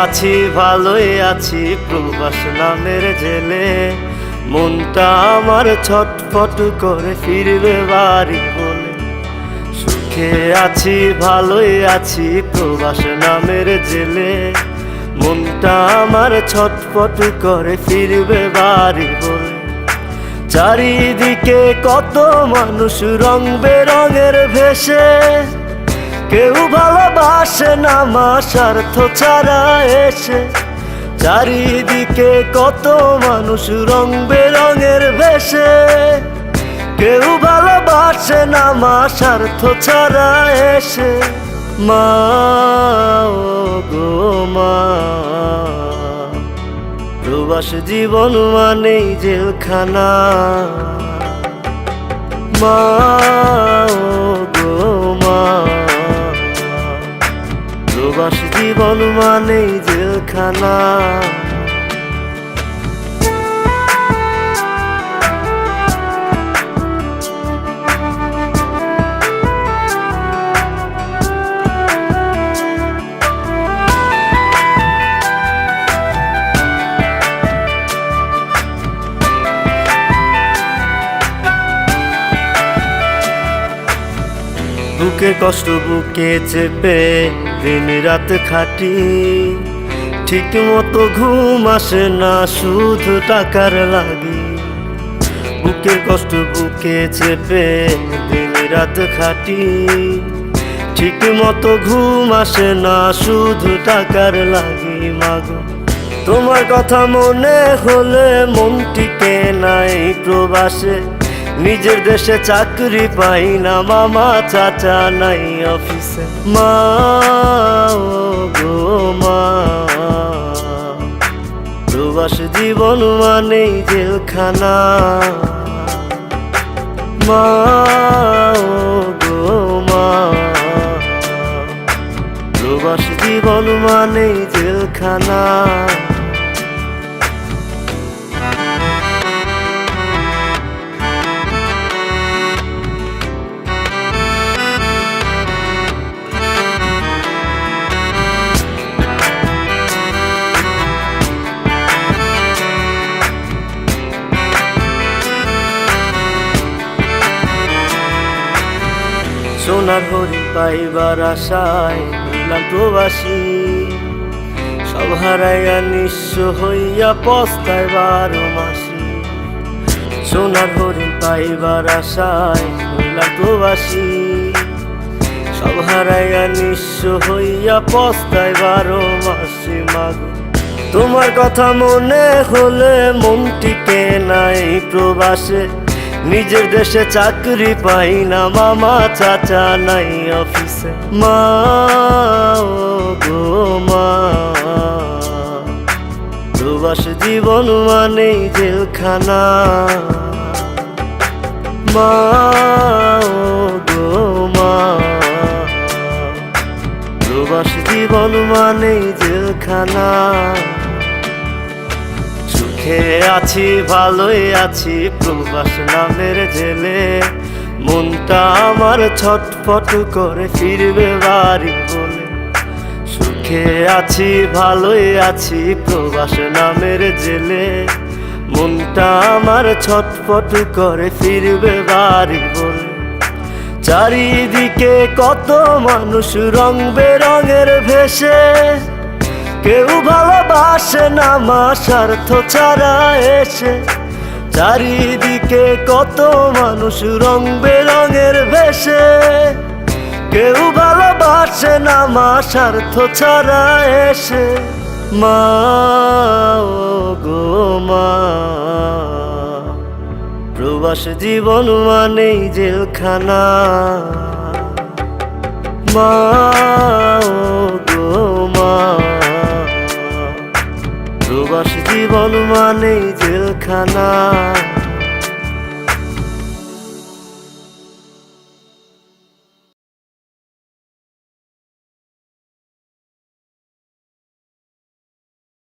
আছি ভালোই আছি প্রবাস নামের জেলে। মনটা আমার ছটফট করে ফিরবে বাড়ি বলে। সুখে আছি ভালোই আছি প্রবাস নামের জেলে। মনটা আমার ছটফট করে ফিরবে বাড়ি বলে। চারিদিকে কত মানুষ রং বেরঙের ভেসে। কেউ ভালোবাসে না মা স্বার্থ ছাড়া এসে। চারিদিকে কত মানুষ রং বেরঙের ভেসে। কেউ ভালোবাসে না মা স্বার্থ ছাড়া এসে। মা ও গো মা, প্রবাস জীবন মানেই জেলখানা। মা ও গো মা, প্রবাস জীবন মানেই জেলখানা। বুকের কষ্ট বুকে চেপে দিন রাত খাটি। ঠিক মতো ঘুম আসে না শুধু টাকার লাগি। বুকের কষ্ট বুকে চেপে দিন রাত খাটি। ঠিক মতো ঘুম আসে না শুধু টাকার লাগি। মাগো তোমার কথা মনে হলে মন টিকে নাই প্রবাসে। নিজের দেশে চাকরি পাই না মামা চাচা নাই অফিসে। মা ও গো মা, প্রবাস জীবন মানেই জেলখানা। মা ও গো মা, প্রবাস জীবন মানেই জেলখানা। সোনার হরিণ পাইবার আশায় হইলাম প্রবাসী। সব হারাইয়া নিঃস্ব হইয়া পস্তায় 12 মাসি। সোনার হরিণ পাইবার আশায় হইলাম প্রবাসী। সব হারাইয়া নিঃস্ব হইয়া পস্তায় 12 মাসি। মাগো তোমার কথা মনে হলে মন টিকে নাই প্রবাসে। নিজের দেশে চাকরি পাই না মামা চাচা নাই অফিসে। মা ও গো মা, প্রবাস জীবন মানেই জেলখানা। মা ও গো মা, প্রবাস জীবন মানেই জেলখানা। সুখে আছি ভালোই আছি প্রবাস নামের জেলে। মনটা আমার ছটফট করে ফিরবে বাড়ি বলে। সুখে আছি ভালোই আছি প্রবাস নামের জেলে। মনটা আমার ছটফট করে ফিরবে বাড়ি বলে। চারিদিকে কত মানুষ রং বেরঙের ভেসে। কেউ ভালোবাসে না মা স্বার্থ ছাড়া এসে। চারিদিকে কত মানুষ রং বেরঙের ভেসে। কেউ ভালোবাসে না মা স্বার্থ ছাড়া এসে। মা ও গো মা, প্রবাস জীবন মানেই জেলখানা। মা ও গো মা, প্রবাস জীবন মানেই জেলখানা।